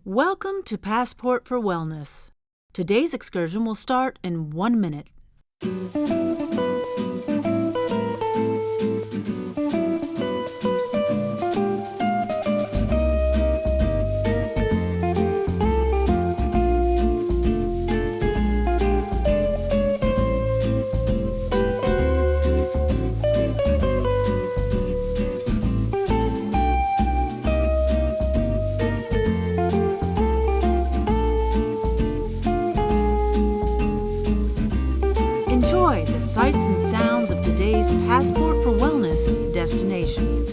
Welcome to Passport for Wellness. Today's excursion will start in 1 minute. Enjoy the sights and sounds of today's Passport for Wellness destination.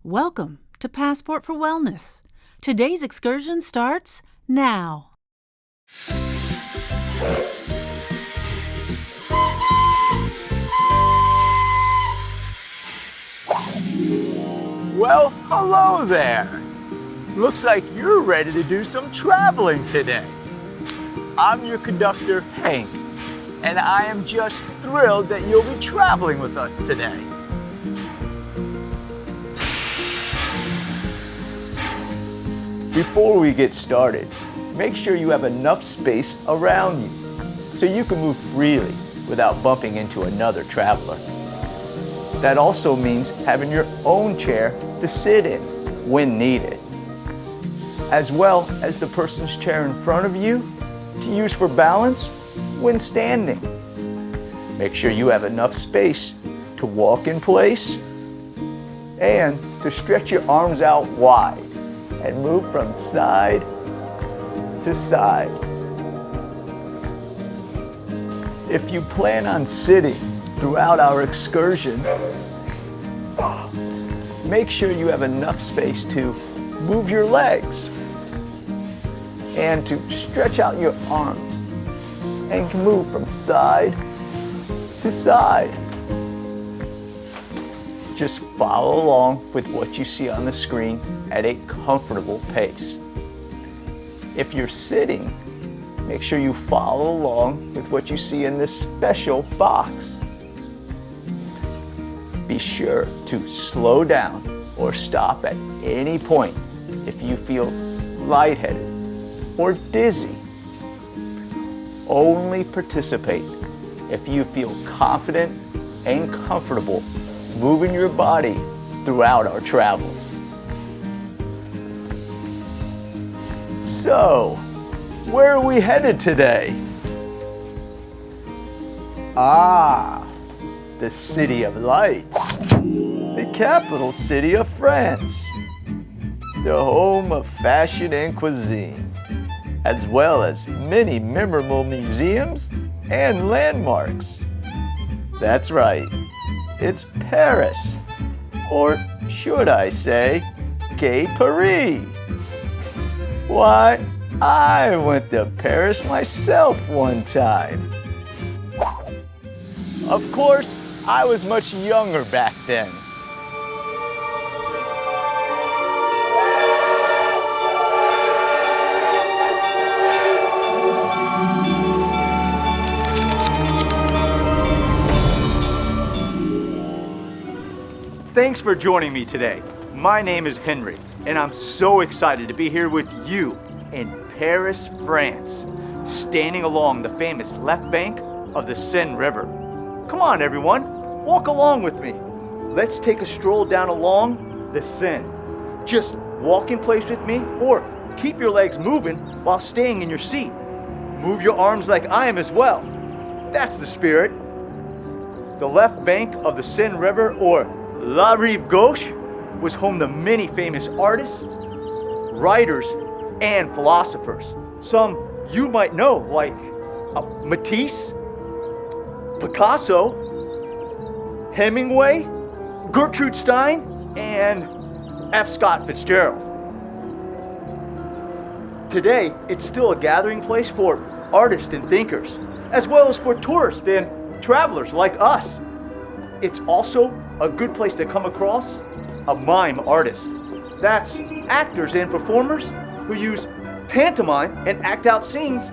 Welcome to Passport for Wellness. Today's excursion starts now. Well, hello there. Looks like you're ready to do some traveling today. I'm your conductor, Hank, and I am just thrilled that you'll be traveling with us today. Before we get started, make sure you have enough space around you so you can move freely without bumping into another traveler. That also means having your own chair to sit in when needed, as well as the person's chair in front of you to use for balance when standing. Make sure you have enough space to walk in place and to stretch your arms out wide and move from side to side. If you plan on sitting throughout our excursion, make sure you have enough space to move your legs and to stretch out your arms and can move from side to side. Just follow along with what you see on the screen at a comfortable pace. If you're sitting, make sure you follow along with what you see in this special box. Be sure to slow down or stop at any point if you feel lightheaded or dizzy. Only participate if you feel confident and comfortable moving your body throughout our travels. So, where are we headed today? The City of Lights, the capital city of France, the home of fashion and cuisine, as well as many memorable museums and landmarks. That's right. It's Paris, or should I say, Gay Paris. Why, I went to Paris myself one time. Of course, I was much younger back then. Thanks for joining me today. My name is Henry, and I'm so excited to be here with you in Paris, France, standing along the famous left bank of the Seine River. Come on, everyone, walk along with me. Let's take a stroll down along the Seine. Just walk in place with me, or keep your legs moving while staying in your seat. Move your arms like I am as well. That's the spirit. The left bank of the Seine River, or La Rive Gauche, was home to many famous artists, writers, and philosophers. Some you might know, like Matisse, Picasso, Hemingway, Gertrude Stein, and F. Scott Fitzgerald. Today, it's still a gathering place for artists and thinkers, as well as for tourists and travelers like us. It's also a good place to come across a mime artist. That's actors and performers who use pantomime and act out scenes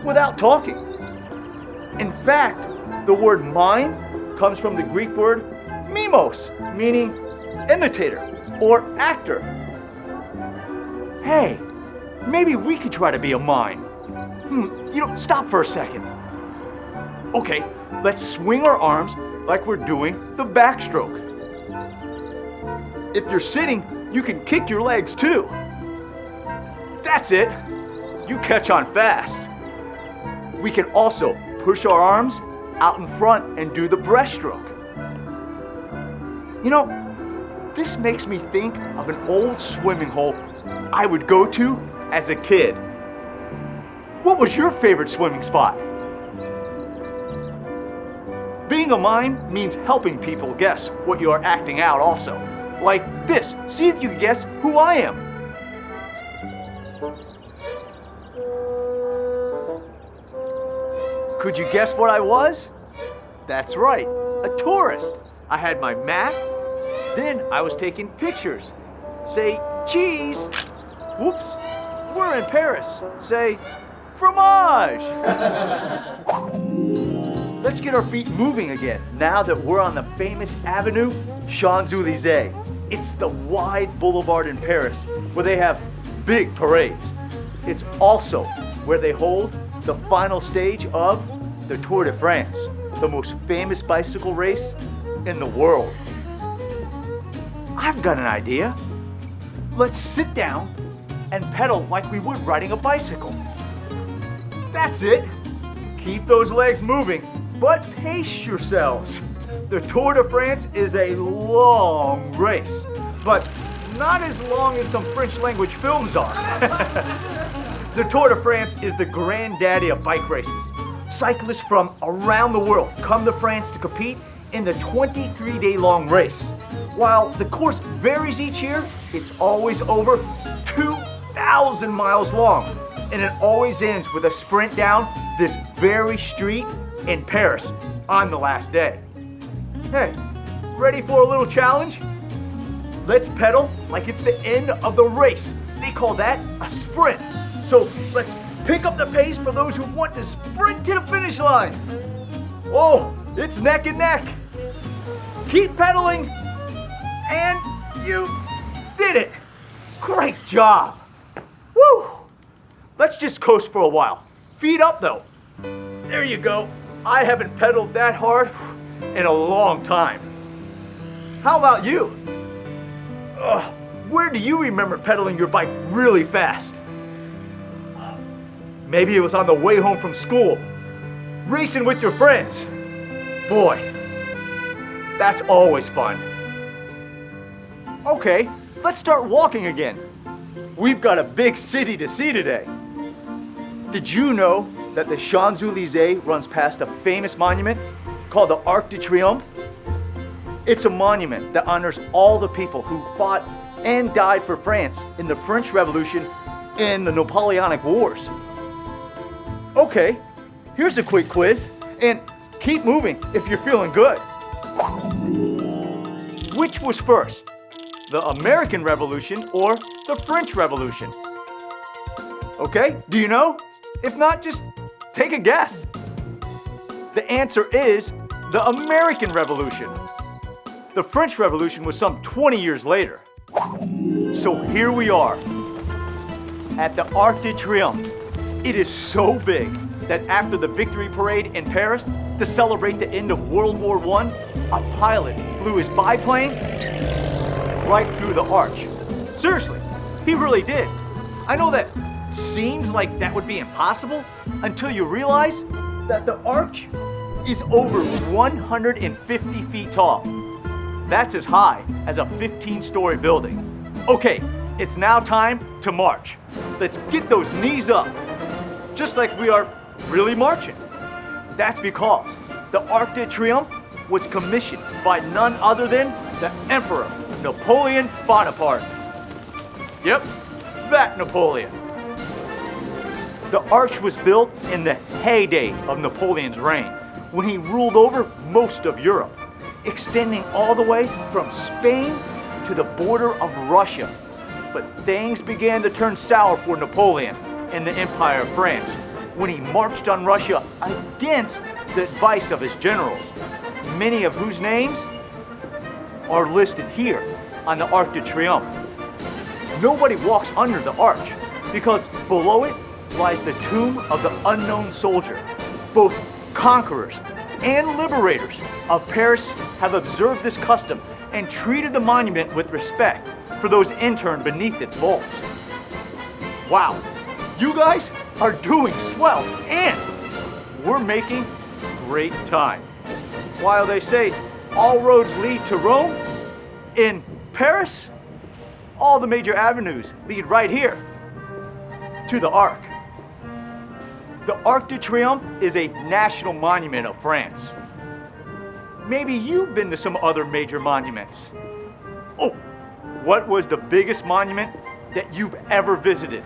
without talking. In fact, the word mime comes from the Greek word mimos, meaning imitator or actor. Hey, maybe we could try to be a mime. Stop for a second. Okay, let's swing our arms like we're doing the backstroke. If you're sitting, you can kick your legs too. That's it. You catch on fast. We can also push our arms out in front and do the breaststroke. This makes me think of an old swimming hole I would go to as a kid. What was your favorite swimming spot? Being a mime means helping people guess what you are acting out also. Like this, see if you can guess who I am. Could you guess what I was? That's right, a tourist. I had my map, then I was taking pictures. Say cheese. Whoops, we're in Paris. Say fromage. Let's get our feet moving again now that we're on the famous avenue Champs-Élysées. It's the wide boulevard in Paris where they have big parades. It's also where they hold the final stage of the Tour de France, the most famous bicycle race in the world. I've got an idea. Let's sit down and pedal like we would riding a bicycle. That's it. Keep those legs moving, but pace yourselves. The Tour de France is a long race, but not as long as some French language films are. The Tour de France is the granddaddy of bike races. Cyclists from around the world come to France to compete in the 23-day long race. While the course varies each year, it's always over 2,000 miles long, and it always ends with a sprint down this very street in Paris on the last day. Hey, ready for a little challenge? Let's pedal like it's the end of the race. They call that a sprint. So let's pick up the pace for those who want to sprint to the finish line. Oh, it's neck and neck. Keep pedaling, and you did it. Great job. Woo! Let's just coast for a while. Feet up though. There you go. I haven't pedaled that hard in a long time. How about you? Where do you remember pedaling your bike really fast? Maybe it was on the way home from school, racing with your friends. Boy, that's always fun. Okay, let's start walking again. We've got a big city to see today. Did you know that the Champs-Élysées runs past a famous monument called the Arc de Triomphe? It's a monument that honors all the people who fought and died for France in the French Revolution and the Napoleonic Wars. Okay, here's a quick quiz, and keep moving if you're feeling good. Which was first, the American Revolution or the French Revolution? Okay, do you know? If not, just take a guess. The answer is the American Revolution. The French Revolution was some 20 years later. So here we are at the Arc de Triomphe. It is so big that after the victory parade in Paris to celebrate the end of World War I, a pilot flew his biplane right through the arch. Seriously, he really did. I know that seems like that would be impossible until you realize that the arch is over 150 feet tall. That's as high as a 15-story building. Okay, it's now time to march. Let's get those knees up, just like we are really marching. That's because the Arc de Triomphe was commissioned by none other than the Emperor Napoleon Bonaparte. Yep, that Napoleon. The arch was built in the heyday of Napoleon's reign, when he ruled over most of Europe. extending all the way from Spain to the border of Russia. But things began to turn sour for Napoleon and the Empire of France when he marched on Russia against the advice of his generals, many of whose names are listed here on the Arc de Triomphe. Nobody walks under the arch because below it lies the tomb of the unknown soldier. Both conquerors and liberators of Paris have observed this custom and treated the monument with respect for those interned beneath its vaults. Wow, you guys are doing swell, and we're making great time. While they say all roads lead to Rome, in Paris, all the major avenues lead right here to the Arc. The Arc de Triomphe is a national monument of France. Maybe you've been to some other major monuments. Oh, what was the biggest monument that you've ever visited?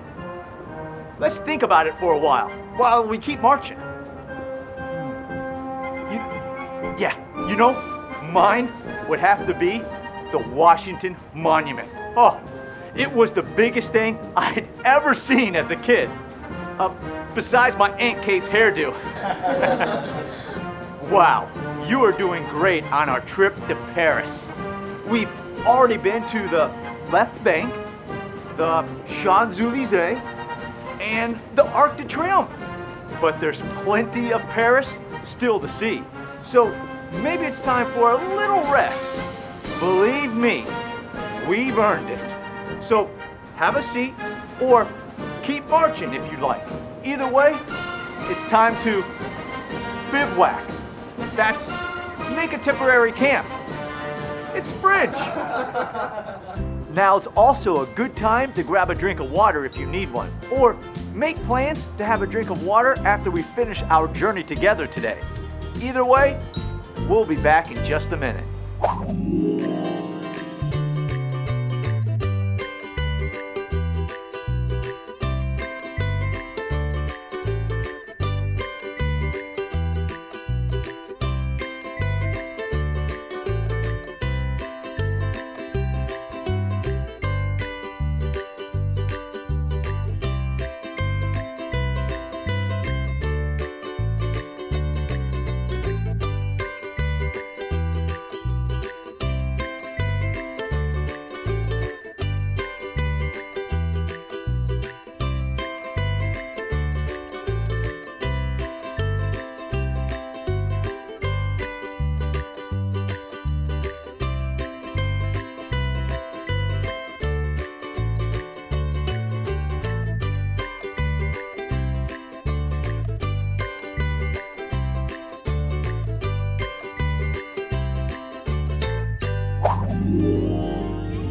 Let's think about it for a while we keep marching. Mine would have to be the Washington Monument. Oh, it was the biggest thing I'd ever seen as a kid. Besides my Aunt Kate's hairdo. Wow, you are doing great on our trip to Paris. We've already been to the Left Bank, the Champs-Élysées, and the Arc de Triomphe. But there's plenty of Paris still to see. So maybe it's time for a little rest. Believe me, we've earned it. So have a seat or keep marching if you'd like. Either way, it's time to bivouac. That's make a temporary camp. It's French. Now's also a good time to grab a drink of water if you need one, or make plans to have a drink of water after we finish our journey together today. Either way, we'll be back in just a minute.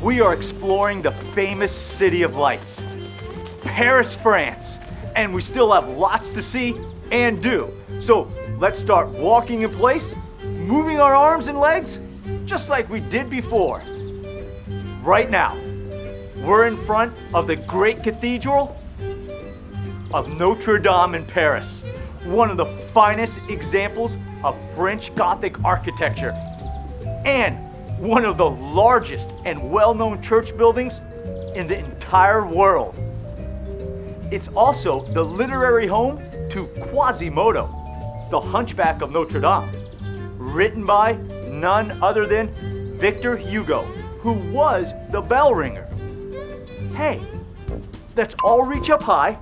We are exploring the famous City of Lights, Paris, France, and we still have lots to see and do. So let's start walking in place, moving our arms and legs, just like we did before. Right now, we're in front of the great cathedral of Notre Dame in Paris, one of the finest examples of French Gothic architecture, and one of the largest and well-known church buildings in the entire world. It's also the literary home to Quasimodo, the Hunchback of Notre Dame, written by none other than Victor Hugo, who was the bell ringer. Hey, let's all reach up high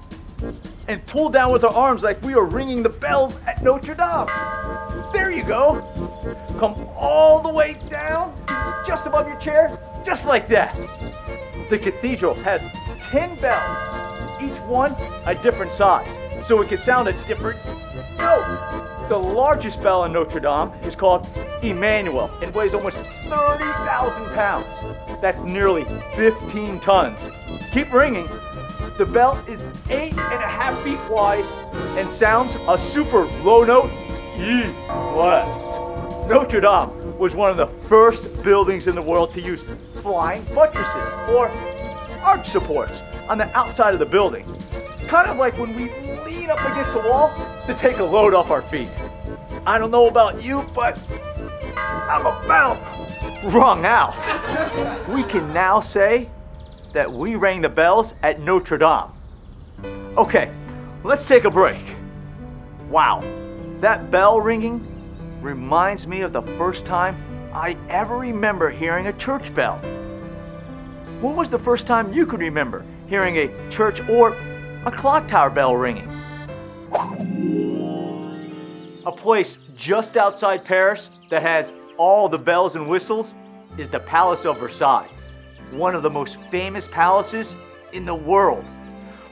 and pull down with our arms like we are ringing the bells at Notre Dame. There you go. Come all the way down to just above your chair, just like that. The cathedral has 10 bells, each one a different size, so it can sound a different note. The largest bell in Notre Dame is called Emmanuel and weighs almost 30,000 pounds. That's nearly 15 tons. Keep ringing. The bell is 8.5 feet wide and sounds a super low note, E flat. Notre Dame was one of the first buildings in the world to use flying buttresses or arch supports on the outside of the building. Kind of like when we lean up against the wall to take a load off our feet. I don't know about you, but I'm about rung out. We can now say that we rang the bells at Notre Dame. Okay, let's take a break. Wow, that bell ringing reminds me of the first time I ever remember hearing a church bell. What was the first time you could remember hearing a church or a clock tower bell ringing? A place just outside Paris that has all the bells and whistles is the Palace of Versailles, one of the most famous palaces in the world.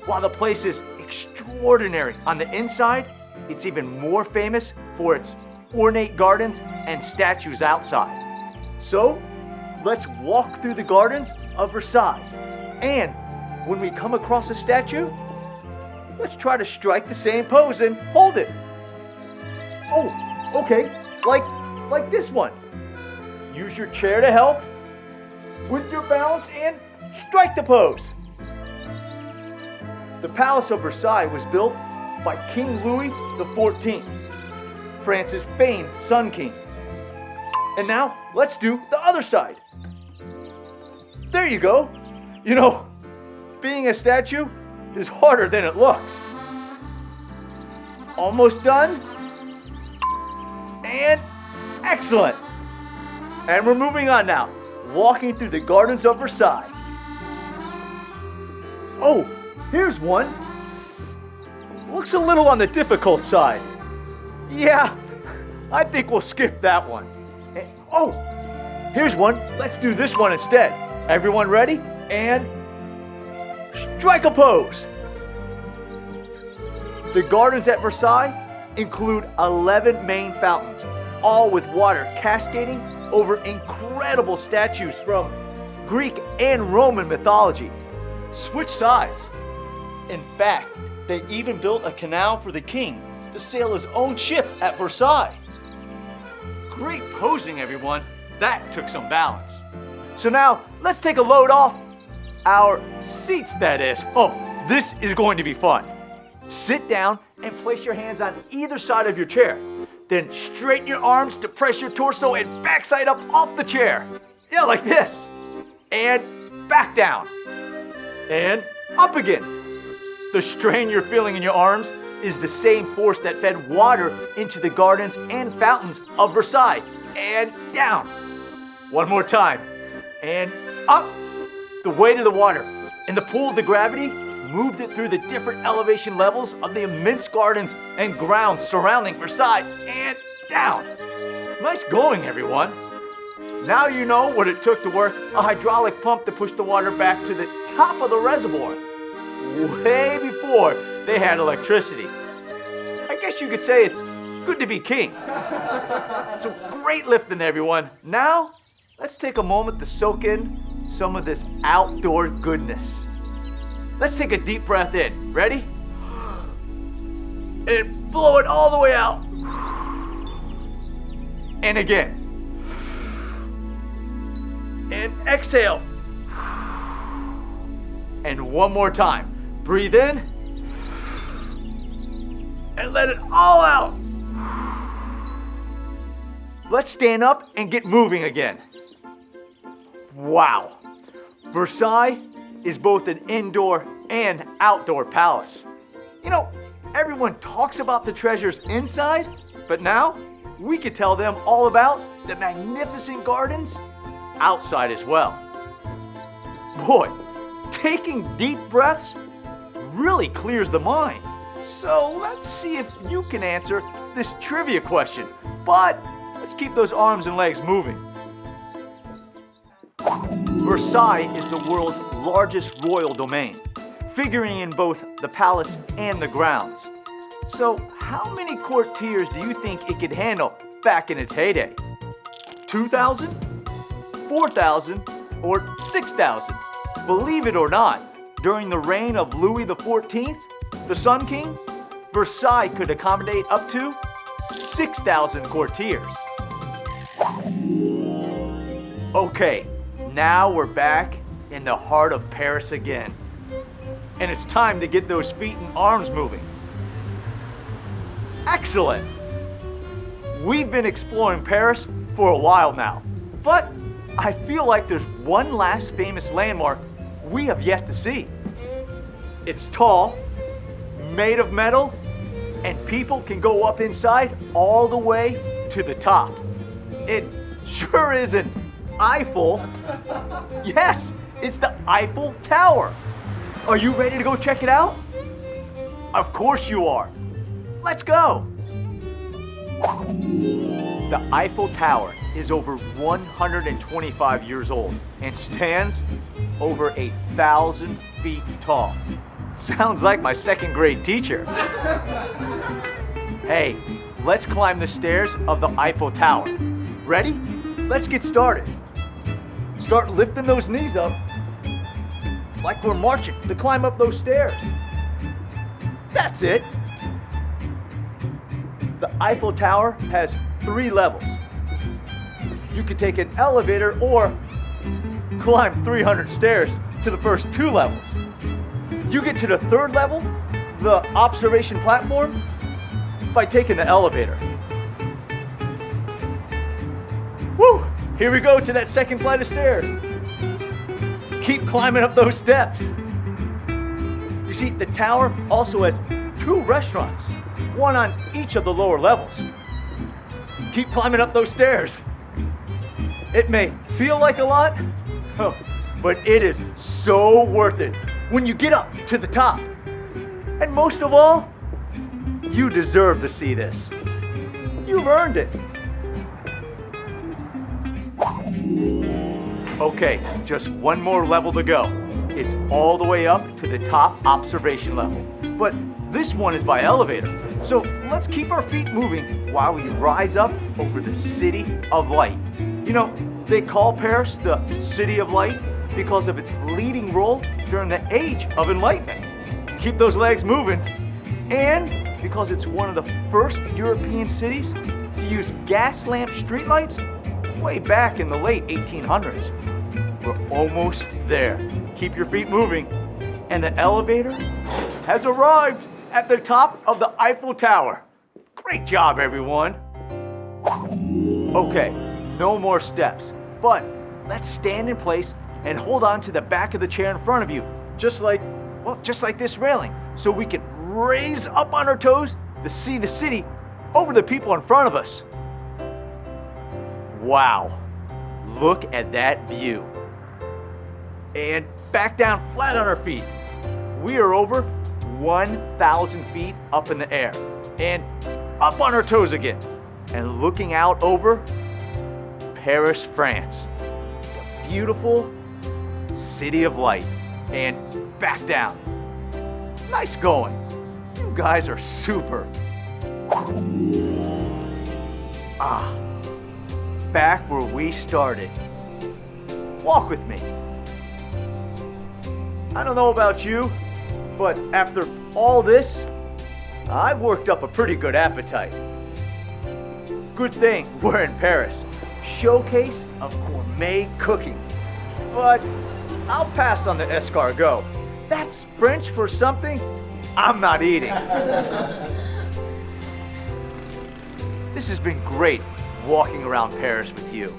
While the place is extraordinary on the inside, it's even more famous for its ornate gardens and statues outside. So, let's walk through the gardens of Versailles. And when we come across a statue, let's try to strike the same pose and hold it. Oh, okay, like this one. Use your chair to help with your balance and strike the pose. The Palace of Versailles was built by King Louis XIV, France's famed Sun King. And now, let's do the other side. There you go. You know, being a statue is harder than it looks. Almost done. And excellent. And we're moving on now, walking through the gardens of Versailles. Oh, here's one. Looks a little on the difficult side. Yeah, I think we'll skip that one. Oh, here's one. Let's do this one instead. Everyone ready? And strike a pose. The gardens at Versailles include 11 main fountains, all with water cascading over incredible statues from Greek and Roman mythology. Switch sides. In fact, they even built a canal for the king to sail his own ship at Versailles. Great posing, everyone. That took some balance. So now, let's take a load off our seats, that is. Oh, this is going to be fun. Sit down and place your hands on either side of your chair. Then straighten your arms to press your torso and backside up off the chair. Yeah, like this. And back down. And up again. The strain you're feeling in your arms is the same force that fed water into the gardens and fountains of Versailles. And down. One more time. And up. The weight of the water and the pull of the gravity moved it through the different elevation levels of the immense gardens and grounds surrounding Versailles. And down. Nice going, everyone. Now you know what it took to work a hydraulic pump to push the water back to the top of the reservoir, way before they had electricity. I guess you could say it's good to be king. So great lifting, everyone. Now, let's take a moment to soak in some of this outdoor goodness. Let's take a deep breath in. Ready? And blow it all the way out. And again. And exhale. And one more time. Breathe in. And let it all out. Let's stand up and get moving again. Wow. Versailles is both an indoor and outdoor palace. You know, everyone talks about the treasures inside, but now we could tell them all about the magnificent gardens outside as well. Boy, taking deep breaths really clears the mind. So let's see if you can answer this trivia question. But let's keep those arms and legs moving. Versailles is the world's largest royal domain, figuring in both the palace and the grounds. So how many courtiers do you think it could handle back in its heyday? 2,000, 4,000, or 6,000? Believe it or not, during the reign of Louis XIV, the Sun King, Versailles could accommodate up to 6,000 courtiers. Okay, now we're back in the heart of Paris again. And it's time to get those feet and arms moving. Excellent! We've been exploring Paris for a while now. But I feel like there's one last famous landmark we have yet to see. It's tall, made of metal, and people can go up inside all the way to the top. It sure isn't Eiffel. Yes, it's the Eiffel Tower. Are you ready to go check it out? Of course you are. Let's go. The Eiffel Tower is over 125 years old and stands over 8,000 feet tall. Sounds like my second grade teacher. Hey, let's climb the stairs of the Eiffel Tower. Ready? Let's get started. Start lifting those knees up like we're marching to climb up those stairs. That's it. The Eiffel Tower has 3 levels. You could take an elevator or climb 300 stairs to the first 2 levels. You get to the 3rd level, the observation platform, by taking the elevator. Woo! Here we go to that 2nd flight of stairs. Keep climbing up those steps. You see, the tower also has 2 restaurants, one on each of the lower levels. Keep climbing up those stairs. It may feel like a lot, but it is so worth it when you get up to the top. And most of all, you deserve to see this. You've earned it. Okay, just one more level to go. It's all the way up to the top observation level. But this one is by elevator. So let's keep our feet moving while we rise up over the City of Light. You know, they call Paris the City of Light because of its leading role during the Age of Enlightenment. Keep those legs moving. And because it's one of the first European cities to use gas lamp streetlights way back in the late 1800s. We're almost there. Keep your feet moving. And the elevator has arrived at the top of the Eiffel Tower. Great job, everyone. Okay, no more steps, but let's stand in place and hold on to the back of the chair in front of you, just like this railing, so we can raise up on our toes to see the city over the people in front of us. Wow, look at that view. And back down flat on our feet. We are over 1,000 feet up in the air and up on our toes again and looking out over Paris, France. The beautiful City of Light, and back down. Nice going. You guys are super. Back where we started. Walk with me. I don't know about you, but after all this, I've worked up a pretty good appetite. Good thing we're in Paris. Showcase of gourmet cooking. But I'll pass on the escargot. That's French for something I'm not eating. This has been great walking around Paris with you.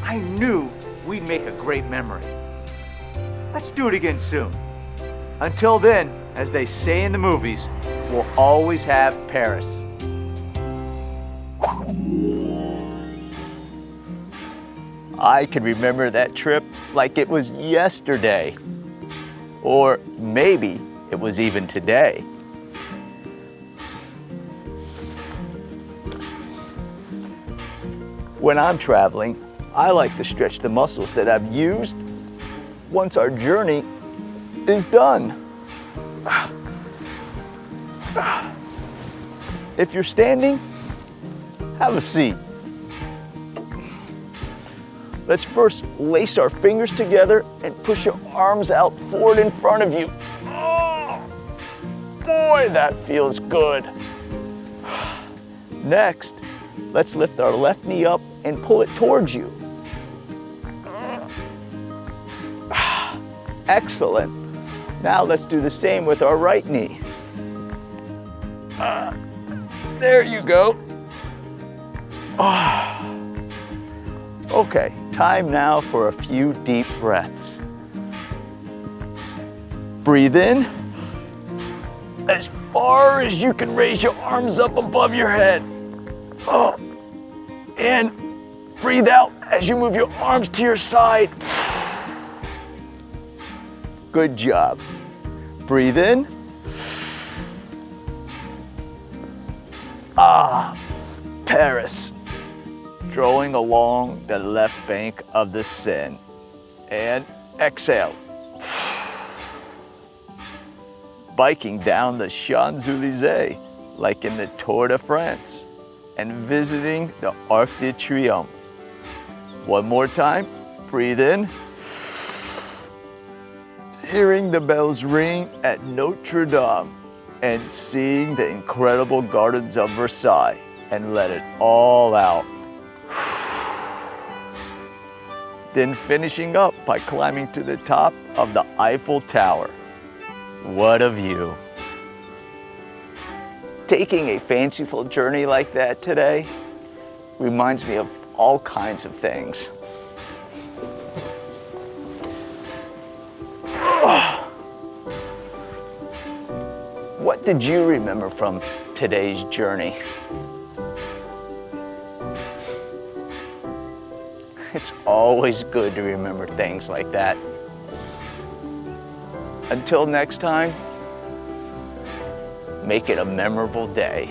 I knew we'd make a great memory. Let's do it again soon. Until then, as they say in the movies, we'll always have Paris. I can remember that trip like it was yesterday. Or maybe it was even today. When I'm traveling, I like to stretch the muscles that I've used once our journey is done. If you're standing, have a seat. Let's first lace our fingers together and push your arms out forward in front of you. Oh, boy, that feels good. Next, let's lift our left knee up and pull it towards you. Excellent. Now let's do the same with our right knee. There you go. Okay, time now for a few deep breaths. Breathe in as far as you can, raise your arms up above your head. And breathe out as you move your arms to your side. Good job. Breathe in. Paris. Strolling along the left bank of the Seine. And exhale. Biking down the Champs-Élysées like in the Tour de France and visiting the Arc de Triomphe. One more time, breathe in. Hearing the bells ring at Notre Dame and seeing the incredible gardens of Versailles and let it all out. Then finishing up by climbing to the top of the Eiffel Tower. What a view. Taking a fanciful journey like that today reminds me of all kinds of things. What did you remember from today's journey? It's always good to remember things like that. Until next time, make it a memorable day.